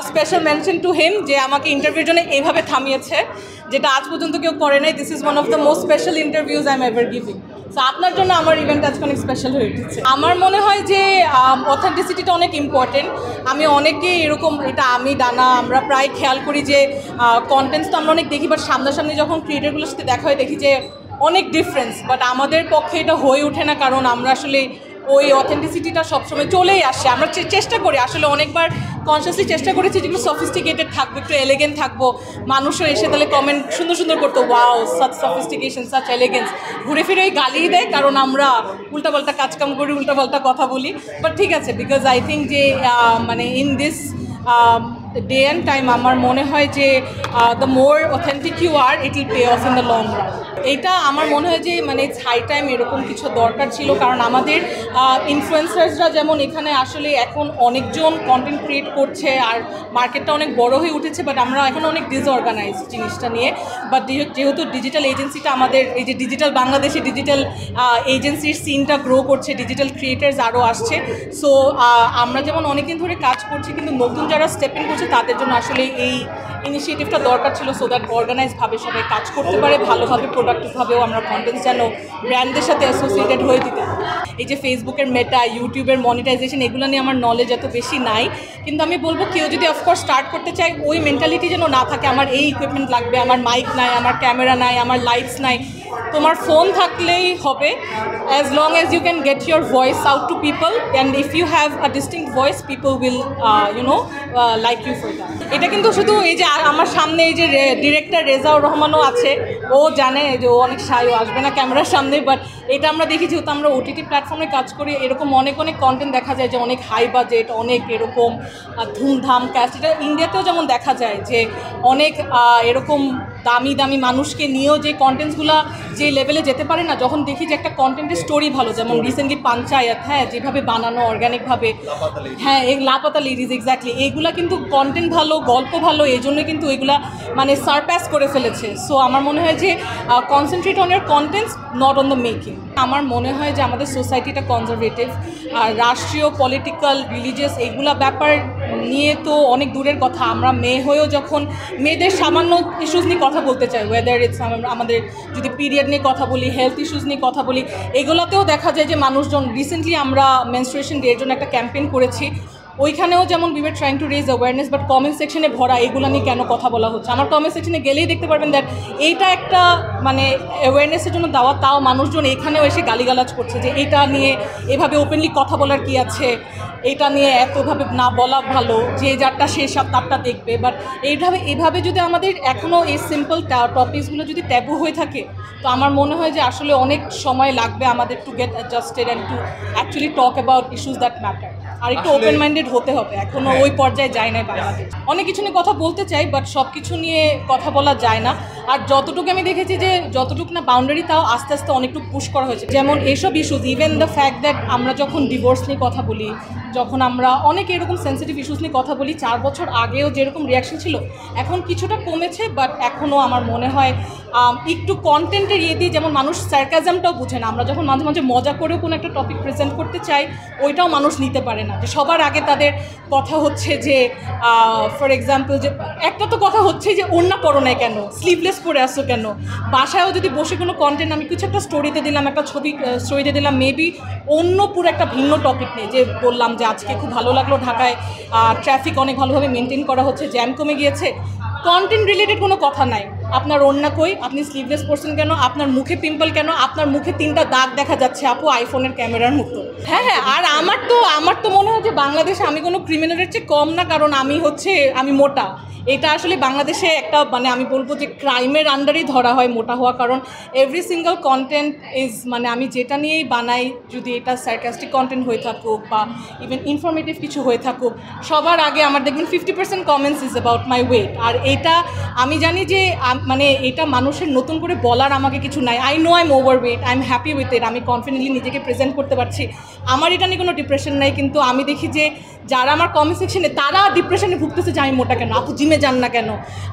Special mention to him যে আমাকে ইন্টারভিউর জন্য এইভাবে থামিয়েছে, যেটা আজ পর্যন্ত কেউ করে নাই। This is one of the most special interviews I am ever giving. So আপনার জন্য আমার ইভেন্ট আজকে অনেক স্পেশাল হয়ে উঠেছে। আমার মনে হয় যে অথেন্টিসিটিটা অনেক ইম্পর্টেন্ট। আমি অনেকে এরকম, এটা আমি ডানা, আমরা প্রায় খেয়াল করি যে কন্টেন্টস তো আমরা অনেক দেখি, বাট সামনাসামনি যখন ক্রিয়েটারগুলোর সাথে দেখা হয় দেখি যে অনেক ডিফারেন্স। বাট আমাদের পক্ষে এটা হয়ে ওঠে না, কারণ আমরা আসলে ওই অথেন্টিসিটিটা সবসময় চলেই আসে। আমরা চেষ্টা করি, আসলে অনেকবার কনসিয়াসলি চেষ্টা করেছি যেগুলো সফিস্টিকেটেড থাকবো, একটু এলিগেন্ট থাকবো, মানুষও এসে তাহলে কমেন্ট সুন্দর সুন্দর করতো, wow such sophistication, such elegance. ঘুরে ফিরে ওই গালিই দেয়, কারণ আমরা উল্টাপাল্টা কাজকাম করি, উল্টাপাল্টা কথা বলি। বাট ঠিক আছে, বিকজ আই থিঙ্ক যে মানে in this day and time আমার মনে হয় যে the more authentic you are, it will pay off in the long run. এইটা আমার মনে হয় যে মানে ইটস হাই টাইম, এরকম কিছু দরকার ছিল। কারণ আমাদের ইনফ্লুয়েন্সার্সরা যেমন এখানে আসলে এখন অনেকজন কন্টেন্ট ক্রিয়েট করছে, আর মার্কেটটা অনেক বড় হয়ে উঠেছে, বাট আমরা এখন অনেক ডিসঅর্গানাইজ জিনিসটা নিয়ে। বাট যেহেতু ডিজিটাল এজেন্সিটা আমাদের, এই যে ডিজিটাল বাংলাদেশে ডিজিটাল এজেন্সির সিনটা গ্রো করছে, ডিজিটাল ক্রিয়েটার্স আরও আসছে। সো আমরা যেমন অনেকদিন ধরে কাজ করছি, কিন্তু নতুন যারা স্টেপ ইন করছে তাদের জন্য আসলে এই ইনিশিয়েটিভটা দরকার ছিল, সো দ্যাট অর্গানাইজভাবে সবাই কাজ করতে পারে, ভালোভাবে প্রোডাক্টিভভাবেও আমরা কন্টেন্ট যেন ব্র্যান্ডের সাথে অ্যাসোসিয়েটেড হয়ে দিতে। এই যে ফেসবুকের মেটা, ইউটিউবের মনিটাইজেশন, এগুলো নিয়ে আমার নলেজ এত বেশি নাই, কিন্তু আমি বলবো কেউ যদি অফকোর্স স্টার্ট করতে চায়, ওই মেন্টালিটি যেন না থাকে আমার এই ইকুইপমেন্ট লাগবে, আমার মাইক নাই, আমার ক্যামেরা নাই, আমার লাইটস নাই। তোমার ফোন থাকলেই হবে, as long as you can get your voice out to people, and if you have a distinct voice, people will like you for that. এটা কিন্তু শুধু এই যে আমার সামনে এই যে ডিরেক্টর রেজাউর রহমানও আছে, ও জানে যে ও অনেক শাই, ও আসবে না ক্যামেরার সামনে। বাট এটা আমরা দেখি, যেহেতু আমরা ওটিটি প্ল্যাটফর্মে কাজ করি, এরকম অনেক অনেক কন্টেন্ট দেখা যায় যে অনেক হাই বাজেট, অনেক এরকম ধুমধাম ক্যাস্ট। এটা ইন্ডিয়াতেও যেমন দেখা যায় যে অনেক এরকম দামি দামি মানুষকে নিয়েও যে কন্টেন্টসগুলো যে লেভেলে যেতে পারে না, যখন দেখি যে একটা কন্টেন্টের স্টোরি ভালো, যেমন রিসেন্টলি পঞ্চায়েত, হ্যাঁ, যেভাবে বানানো অর্গ্যানিকভাবে, হ্যাঁ, এই লাপাতা লেডিজ, এক্স্যাক্টলি, এইগুলা কিন্তু কন্টেন্ট ভালো, গল্প ভালো, এই জন্য কিন্তু এগুলা মানে সারপ্যাস করে ফেলেছে। সো আমার মনে হয় যে concentrate on year contents, not on the making. আমার মনে হয় যে আমাদের সোসাইটিটা কনজারভেটিভ, আর রাষ্ট্রীয়, পলিটিক্যাল, রিলিজিয়াস এইগুলা ব্যাপার নিয়ে তো অনেক দূরের কথা। আমরা মেয়ে হয়েও যখন মেয়েদের সামান্য ইস্যুস নিয়ে কথা বলতে চাই, ওয়েদার ইটস আমাদের যদি পিরিয়ড নিয়ে কথা বলি, হেলথ ইস্যুস নিয়ে কথা বলি, এগুলোতেও দেখা যায় যে মানুষজন, রিসেন্টলি আমরা মেনস্ট্রুয়েশন ডের জন্য একটা ক্যাম্পেইন করেছি, ওইখানেও যেমন we were trying to raise awareness, but comment সেকশনে ভরা এগুলো নিয়ে কেন কথা বলা হচ্ছে। আমার কমেন্ট সেকশনে গেলেই দেখতে পারবেন দ্যাট এইটা একটা মানে অ্যাওয়ারনেসের জন্য দেওয়া, তাও মানুষজন এখানেও এসে গালিগালাজ করছে যে এইটা নিয়ে এভাবে ওপেনলি কথা বলার কি আছে, এইটা নিয়ে এতভাবে না বলা ভালো, যে যারটা সে সব তারটা দেখবে। বাট এইভাবে যদি আমাদের এখনও এই সিম্পল টপিকসগুলো যদি ট্যাবু হয়ে থাকে, তো আমার মনে হয় যে আসলে অনেক সময় লাগবে আমাদের to get adjusted and to actually talk about issues that matter. আর একটু ওপেন মাইন্ডেড হতে হবে, এখনও ওই পর্যায়ে যায় না বাংলাদেশ। অনেক কিছু নিয়ে কথা বলতে চাই, বাট সব কিছু নিয়ে কথা বলা যায় না। আর যতটুকু আমি দেখেছি যে যতটুকু না বাউন্ডারি, তাও আস্তে আস্তে অনেকটুকু পুশ করা হয়েছে। যেমন এইসব issues, even the fact that আমরা যখন ডিভোর্স নিয়ে কথা বলি, যখন আমরা অনেক এরকম সেন্সিটিভ ইস্যুস নিয়ে কথা বলি, 4 বছর আগেও যেরকম রিয়াকশন ছিল এখন কিছুটা কমেছে, বাট এখনও আমার মনে হয় একটু কন্টেন্টের ইয়ে দিয়ে, যেমন মানুষ সার্কাজমটাও বুঝে না। আমরা যখন মাঝে মাঝে মজা করেও কোনো একটা টপিক প্রেজেন্ট করতে চাই, ওইটাও মানুষ নিতে পারে না। যে সবার আগে তাদের কথা হচ্ছে যে ফর এক্সাম্পল, যে একটা তো কথা হচ্ছে যে ওড়না পরো নাই কেন, স্লিভলেস পরে আসো কেন। বাসায়ও যদি বসে কোনো কন্টেন্ট আমি কিছু একটা স্টোরিতে দিলাম, একটা ছবি স্টোরিতে দিলাম, মেবি অন্য পুরো একটা ভিন্ন টপিক নিয়ে, যে বললাম যে আজকে খুব ভালো লাগলো ঢাকায় ট্রাফিক অনেক ভালোভাবে মেনটেন করা হচ্ছে, জ্যাম কমে গিয়েছে, কন্টেন্ট রিলেটেড কোনো কথা নাই। আপনার ওড়না কই, আপনি স্লিভলেস পরছেন কেন, আপনার মুখে পিম্পল কেন, আপনার মুখে 3টা দাগ দেখা যাচ্ছে আপু আইফোনের ক্যামেরার মতো। হ্যাঁ হ্যাঁ, আর আমার তো মনে হয় যে বাংলাদেশে আমি কোনো ক্রিমিনালের চেয়ে কম না, কারণ আমি মোটা। এটা আসলে বাংলাদেশে একটা মানে আমি বলবো যে ক্রাইমের আন্ডারেই ধরা হয় মোটা হওয়া, কারণ এভরি সিঙ্গল কন্টেন্ট ইজ মানে আমি যেটা নিয়েই বানাই, যদি এটা সার্কাস্টিক কন্টেন্ট হয়ে থাকুক বা ইভেন ইনফরমেটিভ কিছু হয়ে থাকুক, সবার আগে আমার দেখবেন 50% comments is about my weight. আর এটা আমি জানি যে মানে এটা মানুষের নতুন করে বলার আমাকে কিছু নাই। I know I am overweight, I am happy with it, আমি কনফিডেন্টলি নিজেকে প্রেজেন্ট করতে পারছি, আমার এটা নিয়ে কোনো ডিপ্রেশন নাই। কিন্তু আমি দেখি যে যারা আমার কমেন্ট সেকশনে তারা ডিপ্রেশনে ভুগতেছে যে আমি মোটা কেন, আপু জিমে যান না কেন,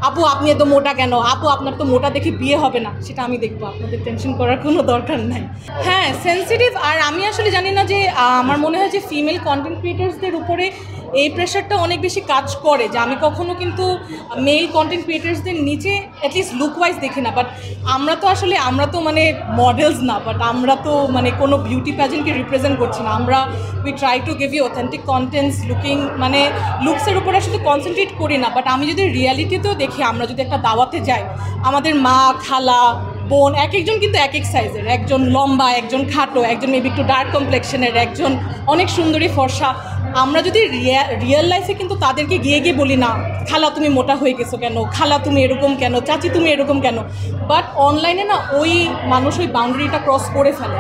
আপু আপনি এত মোটা কেন, আপু আপনার তো মোটা দেখে বিয়ে হবে না, সেটা আমি দেখবো, আপনাদের টেনশন করার কোনো দরকার নাই। হ্যাঁ সেন্সিটিভ, আর আমি আসলে জানি না যে আমার মনে হয় যে ফিমেল কন্টেন্ট ক্রিয়েটার্সদের উপরে এই প্রেশারটা অনেক বেশি কাজ করে, যে আমি কখনো কিন্তু মেল কন্টেন্ট ক্রিয়েটার্সদের নিচে অ্যাটলিস্ট লুক ওয়াইজ দেখি না, বাট আমরা তো মানে মডেলস না, বাট আমরা তো মানে কোনো বিউটি প্যাজেন্টকে রিপ্রেজেন্ট করছি না, আমরা we try to give you authentic contents, looking মানে লুকসের উপরে আসলে কনসেন্ট্রেট করি না। বাট আমি যদি রিয়ালিটিতেও দেখি, আমরা যদি একটা দাওয়াতে যাই, আমাদের মা খালা বোন এক একজন কিন্তু এক এক সাইজের, একজন লম্বা, একজন খাটো, একজন মেবি একটু ডার্ক কমপ্লেক্সনের, একজন অনেক সুন্দরী ফর্সা। আমরা যদি রিয়েল লাইফে কিন্তু তাদেরকে গিয়ে গিয়ে বলি না, খালা তুমি মোটা হয়ে গেছো কেন, খালা তুমি এরকম কেন, চাচি তুমি এরকম কেন, বাট অনলাইনে না ওই মানুষ ওই বাউন্ডারিটা ক্রস করে ফেলে।